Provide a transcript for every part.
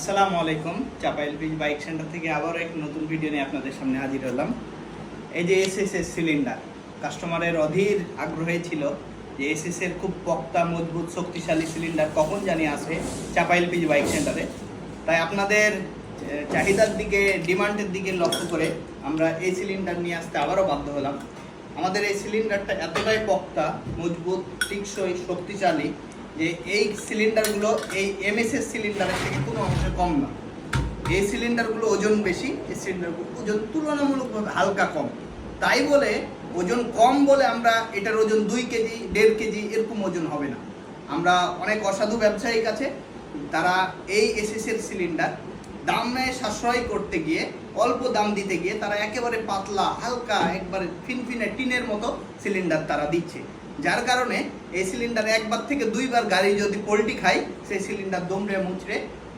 আসসালামু আলাইকুম। চাপা এলপিজি বাইক সেন্টার থেকে আবারও এক নতুন ভিডিও নিয়ে আপনাদের সামনে হাজির হলাম। এই যে এসএসএস সিলিন্ডার, কাস্টমারের অধীর আগ্রহে ছিল যে এসএস এর খুব পক্তা, মজবুত, শক্তিশালী সিলিন্ডার কখন জানি আসে চাপা এলপিজি বাইক সেন্টারে। তাই আপনাদের চাহিদার দিকে, ডিমান্ডের দিকে লক্ষ্য করে আমরা এই সিলিন্ডার নিয়ে আসতে আবারও বাধ্য হলাম। আমাদের এই সিলিন্ডারটা এতটাই পক্তা, মজবুত, টেকসই, শক্তিশালী যে এই সিলিন্ডারগুলো এই এমএসএস সিলিন্ডারের থেকে কোনো অংশে কম না। এই সিলিন্ডারগুলো ওজন বেশি, এই সিলিন্ডারগুলো ওজন তুলনামূলকভাবে হালকা কম। তাই বলে ওজন কম বলে আমরা এটার ওজন 2 কেজি 1.5 কেজি এরকম ওজন হবে না। আমরা অনেক অসাধু ব্যবসায়িক আছে, তারা এই এসএসের সিলিন্ডার দামে সাশ্রয় করতে গিয়ে, অল্প দাম দিতে গিয়ে তারা একেবারে পাতলা, হালকা, একবারে ফিনফিনে টিনের মতো সিলিন্ডার তারা দিচ্ছে। যার কারণে এই সিলিন্ডার একবার থেকে 2বার গাড়ি যদি পোল্টি খায়, সেই সিলিন্ডার দমড়ে মুচড়ে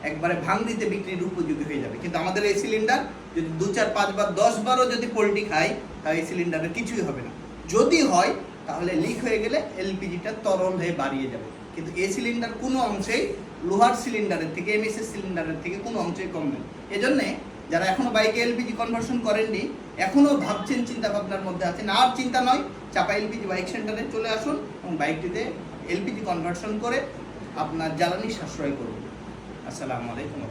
একবারে ভাঙ দিতে বিক্রির উপযোগী হয়ে যাবে। কিন্তু আমাদের এই সিলিন্ডার যদি 2, 4, 5 বার, 10 বারও যদি পোল্টি খায়, তাহলে এই সিলিন্ডারের কিছুই হবে না। যদি হয় তাহলে লিক হয়ে গেলে এলপিজিটা তরল হয়ে বাড়িয়ে যাবে। কিন্তু এই সিলিন্ডার কোনো অংশেই লোহার সিলিন্ডারের থেকে, এমএসএস সিলিন্ডারের থেকে কোনো অংশেই কম নেই। এজন্যে যারা এখনো বাইকে এলপিজি কনভার্সন করেননি, এখনো ভাবছেন, চিন্তা ভাবনার মধ্যে আছেন, আর চিন্তা নয়, চাপা এলপিজি বাইক সেন্টারে চলে আসুন এবং বাইকটিতে এলপিজি কনভার্সন করে আপনার জ্বালানি সাশ্রয় করুন। আসসালামু আলাইকুম।